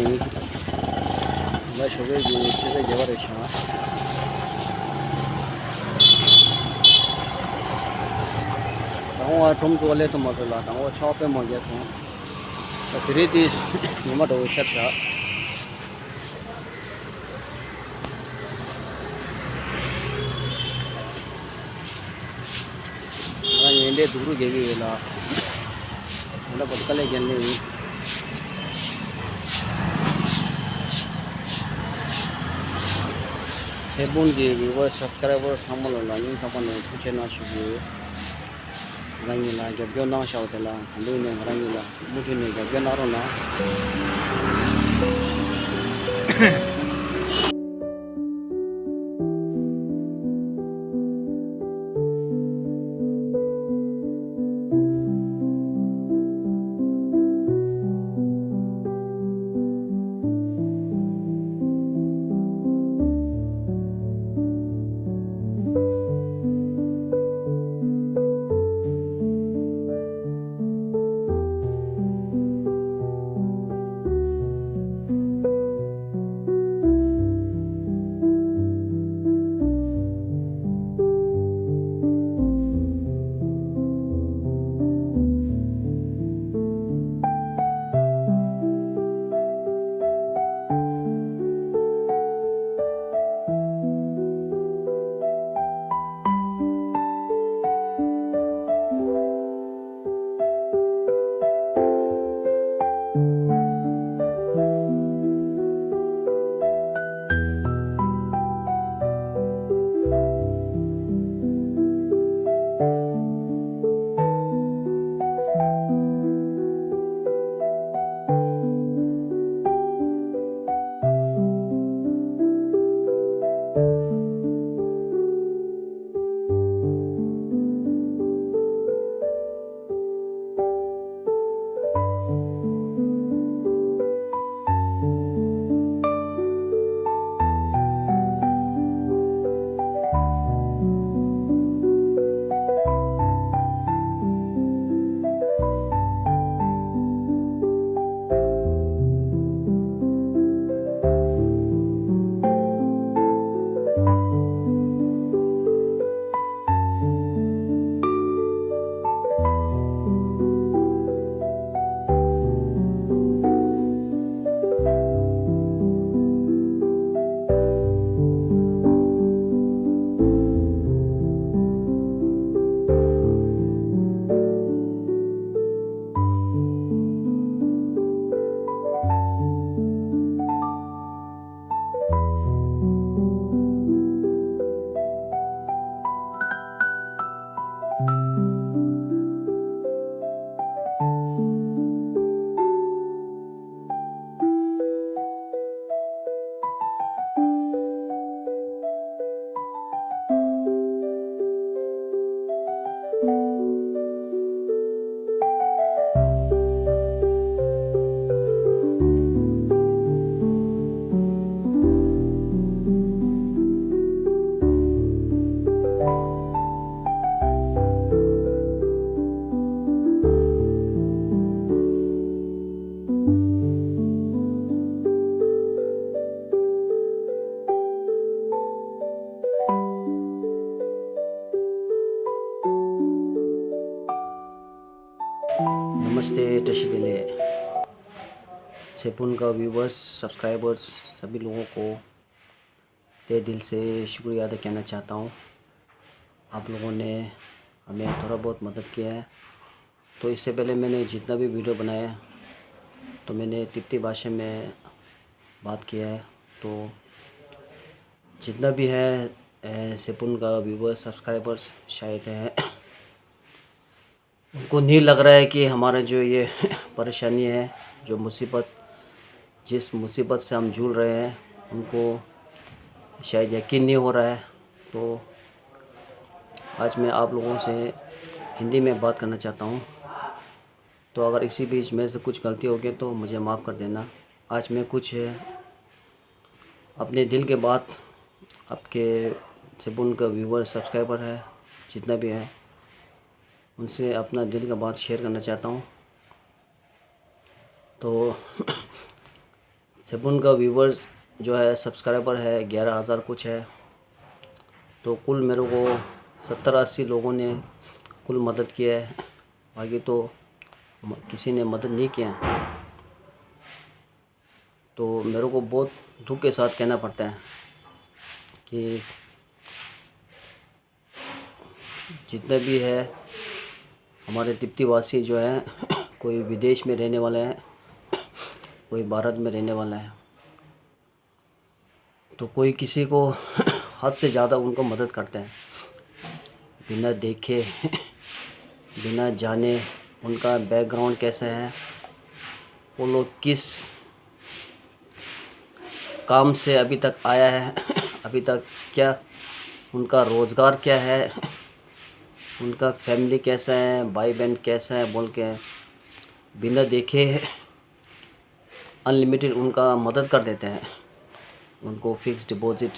나 저기 집에 개발했어. 당고 좀 좋아래 또 먹을라. 당고 처음에 먹겠어. 그래도 누가 더 싫어. 나 얘네 두루 개비라. 나 버틀래 gel네. 세분기 위버 서브스크라이버 상물로 라인 타고는 부채나 시고 라인이나 접견나 샤오텔라 한도네 라인이나 무티네 접견나로나 नमस्ते टशीले सेपुन का viewers subscribers सभी लोगों को तहे दिल से शुक्रिया अदा कहना चाहता हूँ। आप लोगों ने हमें थोड़ा बहुत मदद किया है। तो इससे पहले मैंने जितना भी वीडियो बनाया तो मैंने तिब्बती भाषा में बात किया है। तो जितना भी है सेपुन का व्यूवर्स सब्सक्राइबर्स शायद है उनको नहीं लग रहा है कि हमारा जो ये परेशानी है, जो मुसीबत, जिस मुसीबत से हम जूझ रहे हैं, उनको शायद यकीन नहीं हो रहा है। तो आज मैं आप लोगों से हिंदी में बात करना चाहता हूँ। तो अगर इसी बीच में से कुछ गलती होगी तो मुझे माफ़ कर देना। आज मैं कुछ अपने दिल के बात आपके सेपुन का व्यूवर सब्सक्राइबर है जितना भी है उनसे अपना दिल का बात शेयर करना चाहता हूँ। तो सेबुन का व्यूवर्स जो है सब्सक्राइबर है 11,000 कुछ है। तो कुल मेरे को 70-80 लोगों ने कुल मदद किया है, बाकी तो किसी ने मदद नहीं किया। तो मेरे को बहुत दुख के साथ कहना पड़ता है कि जितने भी है हमारे तिब्बती वासी जो हैं कोई विदेश में रहने वाले हैं, कोई भारत में रहने वाला है, तो कोई किसी को हद से ज़्यादा उनको मदद करते हैं बिना देखे बिना जाने उनका बैकग्राउंड कैसा है, वो लोग किस काम से अभी तक आया है, अभी तक क्या उनका रोज़गार क्या है, उनका फैमिली कैसा है, भाई बहन कैसा है, बोल के बिना देखे अनलिमिटेड उनका मदद कर देते हैं। उनको फिक्स डिपॉजिट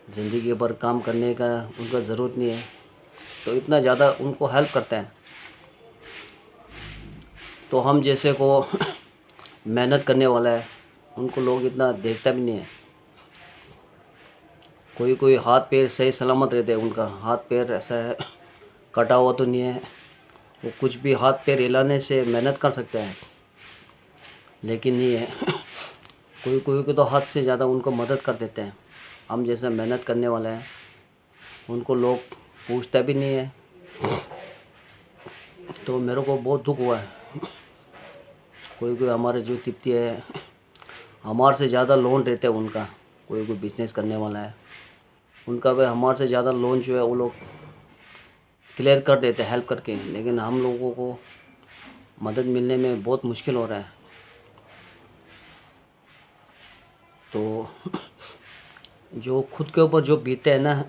ज़िंदगी भर काम करने का उनका ज़रूरत नहीं है, तो इतना ज़्यादा उनको हेल्प करते हैं। तो हम जैसे को मेहनत करने वाला है उनको लोग इतना देखता भी नहीं है। कोई कोई हाथ पैर सही सलामत रहते हैं, उनका हाथ पैर ऐसा है कटा हुआ तो नहीं है, वो कुछ भी हाथ पैर हिलाने से मेहनत कर सकते हैं, लेकिन नहीं है कोई कोई को तो हाथ से ज़्यादा उनको मदद कर देते हैं। हम जैसे मेहनत करने वाले हैं उनको लोग पूछता भी नहीं है। तो मेरे को बहुत दुख हुआ है। कोई कोई हमारे जो तिब्बती है हमारे से ज़्यादा लोन रहते हैं उनका, कोई कोई बिजनेस करने वाला है उनका भी हमारे से ज़्यादा लोन जो है वो लोग क्लियर कर देते हैं हेल्प करके, लेकिन हम लोगों को मदद मिलने में बहुत मुश्किल हो रहा है। तो जो खुद के ऊपर जो बीते हैं ना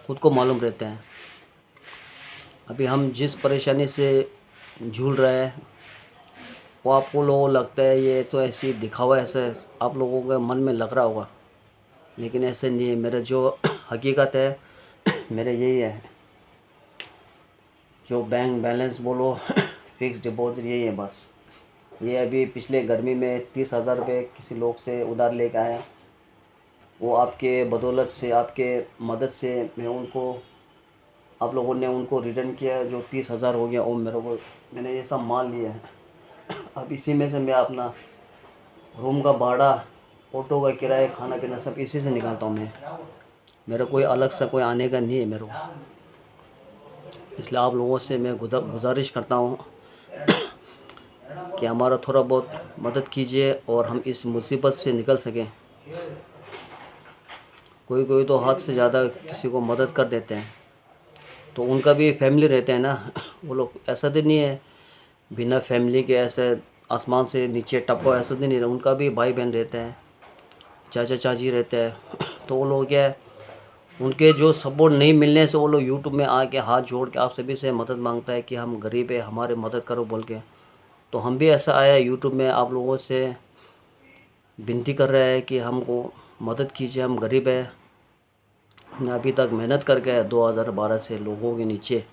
खुद को मालूम रहता है। अभी हम जिस परेशानी से झूल रहे हैं वो आपको लोगों को लगता है ये तो ऐसी दिखावा, ऐसे आप लोगों के मन में लग रहा होगा, लेकिन ऐसे नहीं है। मेरा जो हकीकत है मेरा यही है, जो बैंक बैलेंस बोलो फिक्स डिपॉजिट यही है बस। ये अभी पिछले गर्मी में 30,000 रुपये किसी लोग से उधार लेकर आया, वो आपके बदौलत से आपके मदद से मैं उनको आप लोगों ने उनको रिटर्न किया, जो 30,000 हो गया वो मेरे को मैंने ये सब मान लिया है। अब इसी में से मैं अपना रूम का भाड़ा, ऑटो का किराया, खाना पीना सब इसी से निकालता हूँ मैं। मेरा कोई अलग सा कोई आने का नहीं है मेरे को। इसलिए आप लोगों से मैं गुजारिश करता हूँ कि हमारा थोड़ा बहुत मदद कीजिए और हम इस मुसीबत से निकल सकें। कोई कोई तो हाथ से ज़्यादा किसी को मदद कर देते हैं, तो उनका भी फैमिली रहते हैं ना वो लोग ऐसा तो नहीं है बिना फैमिली के ऐसे आसमान से नीचे टप्पा, ऐसा तो नहीं है। उनका भी भाई बहन रहते हैं, चाचा चाची रहते हैं। तो वो लोग क्या है उनके जो सपोर्ट नहीं मिलने से वो लोग यूट्यूब में आके हाथ जोड़ के आप सभी से मदद मांगता है कि हम गरीब है हमारे मदद करो बोल के। तो हम भी ऐसा आया यूट्यूब में आप लोगों से विनती कर रहे हैं कि हमको मदद कीजिए, हम गरीब है। हमने अभी तक मेहनत करके 2012 से लोगों के नीचे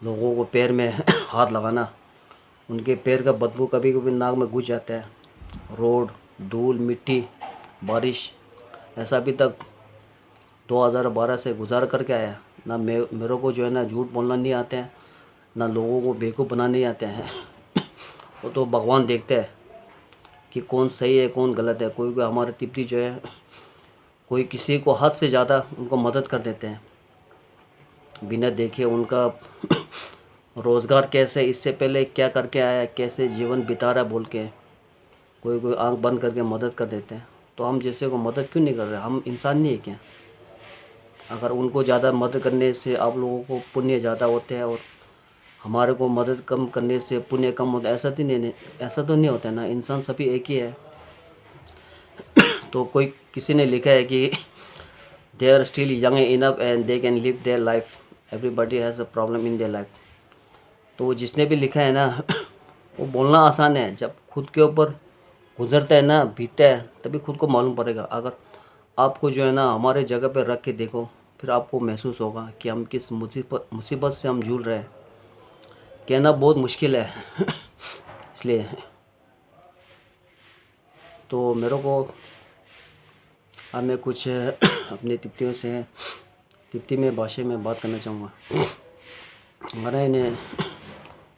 लोगों को पैर में हाथ लगाना, उनके पैर का बदबू कभी कभी नाक में घुस जाता है, रोड धूल मिट्टी बारिश, ऐसा अभी तक 2012 से गुजार करके आया ना। मेरे को जो है ना झूठ बोलना नहीं आता है, ना लोगों को बेवकूफ़ बनाना नहीं आते हैं वो तो भगवान देखते हैं कि कौन सही है कौन गलत है। कोई कोई हमारे तिब्बती जो है कोई किसी को हद से ज़्यादा उनको मदद कर देते हैं बिना देखे उनका रोज़गार कैसे, इससे पहले क्या करके आया, कैसे जीवन बिता रहा बोल के कोई कोई आंख बंद करके मदद कर देते हैं। तो हम जैसे को मदद क्यों नहीं कर रहे? हम इंसान नहीं है क्या? अगर उनको ज़्यादा मदद करने से आप लोगों को पुण्य ज़्यादा होते हैं और हमारे को मदद कम करने से पुण्य कम होता है, ऐसा तो नहीं होता है ना। इंसान सभी एक ही है। तो कोई किसी ने लिखा है कि they are still young enough and they can live their life, everybody has a problem in their life. तो वो जिसने भी लिखा है ना वो बोलना आसान है, जब खुद के ऊपर गुजरता है ना बीतता है तभी खुद को मालूम पड़ेगा। अगर आपको जो है ना हमारे जगह पर रख के देखो फिर आपको महसूस होगा कि हम किस मुसीबत से हम जूझ रहे हैं। कहना बहुत मुश्किल है इसलिए तो मेरे को अब मैं कुछ अपनी तिप्तियों से तिप्ती में भाषा में बात करना चाहूँगा। हमारा इन्हें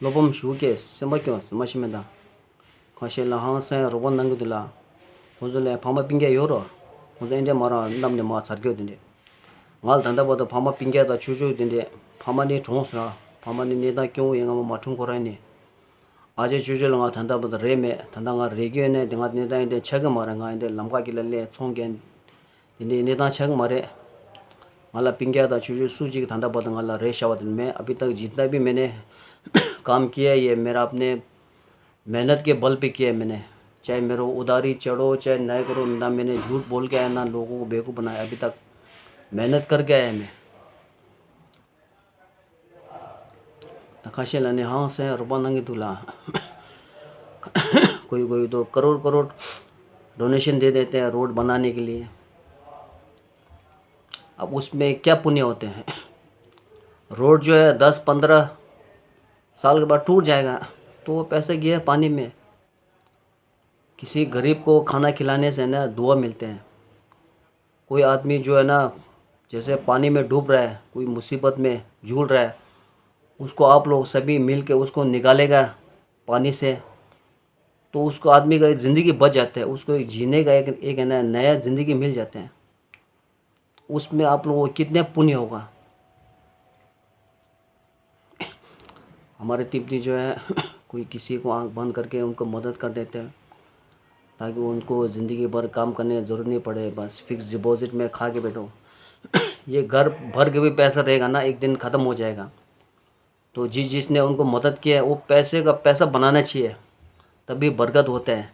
लोबम शुके समक्यो समशिमेदा खाशेला हांसे रोबन नंगुदुला 호줄래 파마 빙게 요로 호줄 이제 말아 남네 마 살겨든데 말 단다보다 파마 빙게다 주주든데 파마니 종스라 파마니 내다 경우 영어 맞춘 거라니 아제 주주랑아 단다보다 레메 단당아 레기에네 내가 내다인데 책임 말한가 인데 남가길래 총겐 인데 내다 책 말에 माला पिंग्यादा चुजू सूजी के धंधा बदंग अल्लाह रेशावतन में अभी तक जितना भी मैंने काम किया ये मेरा अपने मेहनत के बल पे किया है मैंने, चाहे मेरे उधारी चढ़ो चाहे नए करो, ना मैंने झूठ बोल के आया ना लोगों को बेवकूफ़ बनाया, अभी तक मेहनत करके आया मैं। नकाशे लाने हाँ से रुपा नंगे दूल्हा कोई कोई तो करोड़ करोड़ डोनेशन दे देते हैं रोड बनाने के लिए। अब उसमें क्या पुण्य होते हैं? रोड जो है 10-15 साल के बाद टूट जाएगा तो वो पैसे गए पानी में। किसी गरीब को खाना खिलाने से ना दुआ मिलते हैं। कोई आदमी जो है ना जैसे पानी में डूब रहा है, कोई मुसीबत में झूल रहा है, उसको आप लोग सभी मिल के उसको निकालेगा पानी से तो उसको आदमी का ज़िंदगी बच जाता है, उसको जीने का एक है ना नया ज़िंदगी मिल जाते हैं। उसमें आप लोगों को कितने पुण्य होगा। हमारे तिब्बती जो है कोई किसी को आंख बंद करके उनको मदद कर देते हैं ताकि उनको ज़िंदगी भर काम करने की ज़रूरत नहीं पड़े, बस फिक्स डिपॉजिट में खा के बैठो। ये घर भर के भी पैसा रहेगा ना एक दिन ख़त्म हो जाएगा। तो जिसने उनको मदद किया है वो पैसे का पैसा बनाना चाहिए, तभी बरकत होता है।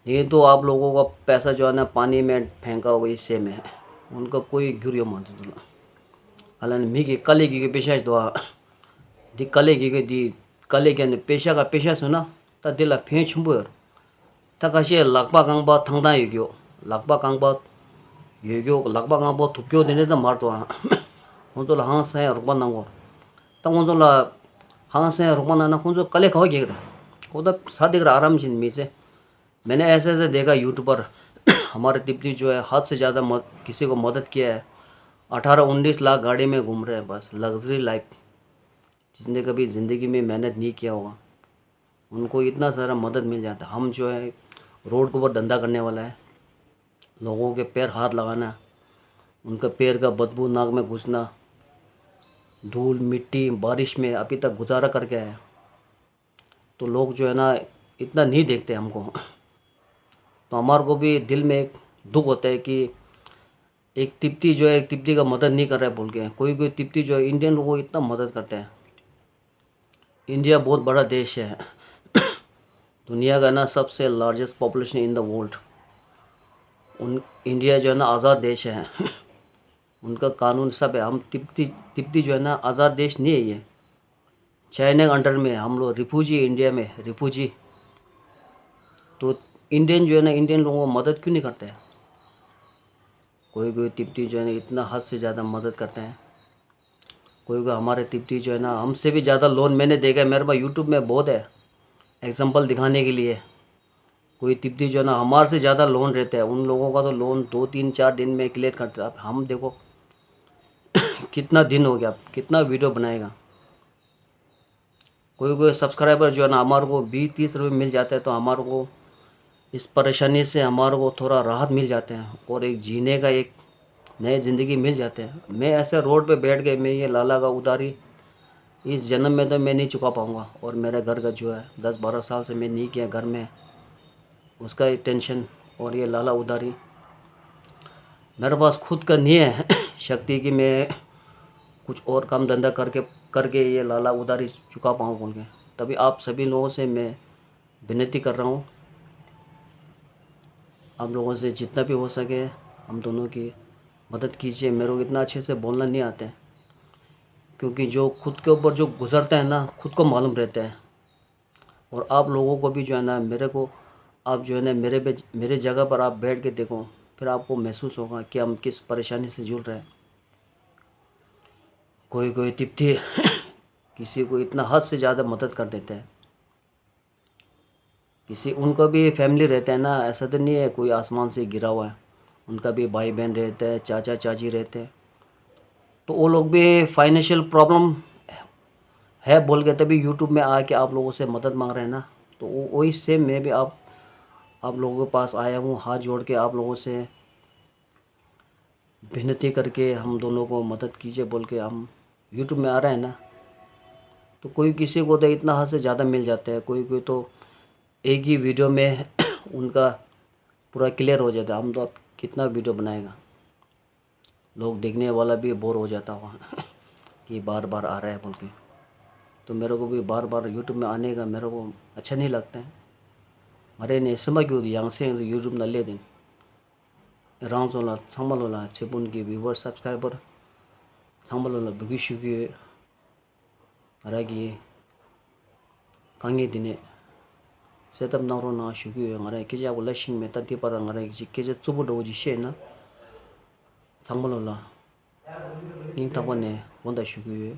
नहीं तो आप लोगों का पैसा जो है ना पानी में फेंका हुआ इससे में उनका कोई गिरियो मानते अलन मिगी कले की पेशा दुआ दी कले की दी कले के पेशा का पेशा सुना ता दिला FAME छुंबर ताकाशे lakpa kangba thangda yugyo lakpa kangba thukyo dene da marto honzo la hang sa rukba nango ta honzo la hang sa rukba na honzo कले खाओ गेरा वो तो शादी कर आराम से मी से। मैंने ऐसे ऐसे देखा यूट्यूबर हमारे तिब्बती जो है हद से ज़्यादा किसी को मदद किया है। 18-19 लाख गाड़ी में घूम रहे हैं, बस लग्जरी लाइफ। जिसने कभी ज़िंदगी में मेहनत नहीं किया होगा उनको इतना सारा मदद मिल जाता है। हम जो है रोड के ऊपर धंधा करने वाला है, लोगों के पैर हाथ लगाना, उनका पैर का बदबू नाक में घुसना, धूल मिट्टी बारिश में अभी तक गुजारा करके आया। तो लोग जो है ना इतना नहीं देखते हमको। तो हमारे को भी दिल में एक दुख होता है कि एक तिब्बती जो है एक तिब्बती का मदद नहीं कर रहा है बोल के। कोई कोई तिब्बती जो है इंडियन लोगों को इतना मदद करते हैं। इंडिया बहुत बड़ा देश है, दुनिया का ना सबसे largest population in the world. India जो है ना आज़ाद देश है उनका कानून सब है। हम तिब्बती जो है ना आज़ाद देश नहीं है, ये चाइना के अंडर में हम लोग रिफ्यूजी, इंडिया में रिफ्यूजी। तो इंडियन जो है ना इंडियन लोगों को मदद क्यों नहीं करते हैं? कोई कोई तिब्बती जो है ना इतना हद से ज़्यादा मदद करते हैं। कोई कोई हमारे तिब्बती जो है ना हमसे भी ज़्यादा लोन मैंने देखा है, मेरे पास यूट्यूब में बहुत है एग्जांपल दिखाने के लिए। कोई तिब्बती जो है ना हमारे से ज़्यादा लोन रहता है, उन लोगों का तो लोन 2-3-4 दिन में क्लियर करता है। हम देखो कितना दिन हो गया, कितना वीडियो बनाएगा। कोई कोई सब्सक्राइबर जो है ना हमारे को 20-30 रुपये मिल जाता है तो हमारे को इस परेशानी से हमारे को थोड़ा राहत मिल जाते हैं और एक जीने का एक नई ज़िंदगी मिल जाते हैं। मैं ऐसे रोड पे बैठ के मैं ये लाला का उधारी इस जन्म में तो मैं नहीं चुका पाऊँगा। और मेरे घर का जो है 10-12 साल से मैं नहीं किया घर में, उसका टेंशन और ये लाला उधारी मेरे पास खुद का नहीं है शक्ति कि मैं कुछ और काम धंधा करके ये लाला उधारी चुका पाऊँ बोल के। तभी आप सभी लोगों से मैं विनती कर रहा हूँ, आप लोगों से जितना भी हो सके हम दोनों की मदद कीजिए। मेरे को इतना अच्छे से बोलना नहीं आता है, क्योंकि जो खुद के ऊपर जो गुजरता है ना खुद को मालूम रहता है। और आप लोगों को भी जो है ना मेरे को आप जो है ना मेरे जगह पर आप बैठ के देखो, फिर आपको महसूस होगा कि हम किस परेशानी से जूझ रहे हैं। कोई कोई तिब्बती किसी को इतना हद से ज़्यादा मदद कर देते हैं। किसी उनका भी फैमिली रहता है ना, ऐसा तो नहीं है कोई आसमान से गिरा हुआ है। उनका भी भाई बहन रहते हैं, चाचा चाची रहते हैं, तो वो लोग भी फाइनेंशियल प्रॉब्लम है बोल के तभी यूट्यूब में आके आप लोगों से मदद मांग रहे हैं ना। तो वही सेम मैं भी आप लोगों के पास आया हूँ, हाथ जोड़ के आप लोगों से विनती करके हम दोनों को मदद कीजिए बोल के हम यूट्यूब में आ रहे हैं ना। तो कोई किसी को तो इतना हद से ज़्यादा मिल जाता है, कोई कोई तो एक ही वीडियो में उनका पूरा क्लियर हो जाता है। हम तो अब कितना वीडियो बनाएगा, लोग देखने वाला भी बोर हो जाता हुआ कि बार बार आ रहा है बोल के। तो मेरे को भी बार बार यूट्यूब में आने का मेरे को अच्छा नहीं लगता है। अरे ने समय क्यों yang seng यूट्यूब ना ले दिन राउंड वाला संभल वाला छेपुन की व्यूवर सब्सक्राइबर संभल वाला बुगी शुगी अरागी कांगे दिने सेटअप नारो ना शुगी अरे किसी आप लशिंग में तत्ती पर अरे किसी चुप दो जिसे ना संभल वाला इन तब ने वंदा शुगी।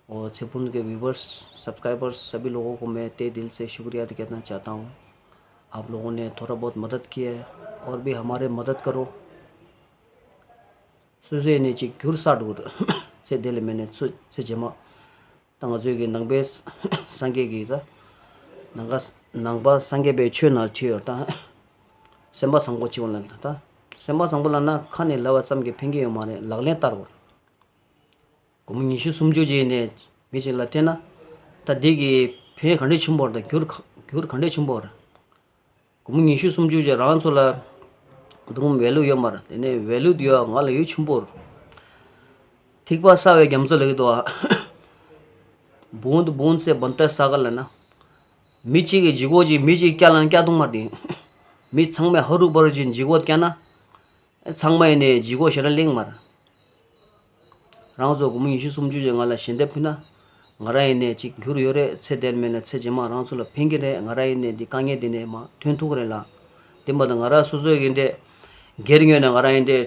और छेपुन के व्यूवर्स सब्सक्राइबर्स सभी लोगों को मैं तहे दिल से शुक्रिया कहना चाहता हूँ। आप लोगों ने थोड़ा बहुत मदद किया है और भी हमारे मदद करो। सुजे ने ची क्यूर साडूर से दिल मैंने से जमा तंग जो की नंगे संगे की था नंगा नंगा संगे बे छे ना छे ता सेंबा संगो ची वन था सेंबा संगो ना खाने लवा सम के फिंगे मारे लगले तार कुमिनिशु सुमजो जे ने मिचे लटेना ता दिगी फे खंडे छुंबोर दा क्यूर खंडे छुंबोर कुमिनिशु सुमजो जे रान सोला तुम वैल्यू यो मर ने वैल्यू दियो ngala yu chumbor ठीक बात सावे गेमसो लगे तो बूंद बूंद से बनता सागल है ना। मिची की जिगो जी मिची क्या लन क्या तुम मरदी मी संग में हरू बर जिन जिगो क्या ना संग में ने जिगो शरण लिंग मर राउजो गुमी इशू सुमजू जे ngala शिंदे फिना ngara ने ची घुर योरे से देन में ने से जमा राउजो ल फिंगे रे ngara ने दि कांगे दिने मा ठुन ठुकरे ला तिम्बद ngara सुजो गिंदे गेरिंगे ने ngara इंदे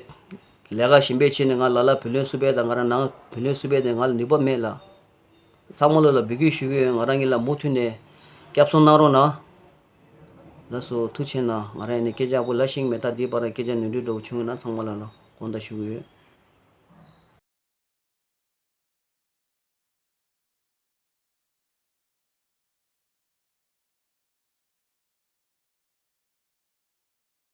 लेगा शिंबे छिने ngala लाला फिले सुबे दा ngara ना फिले सुबे दे ngala निबो मेला सामोलो ल बिगी शुगे ngara गिला मुथुने कैप्सूल नारो ना लसो तुछे ना ngara ने केजा बोला शिंग मेता दी पर केजा नुदु दो छुना संगमला ना कोंदा शुगे।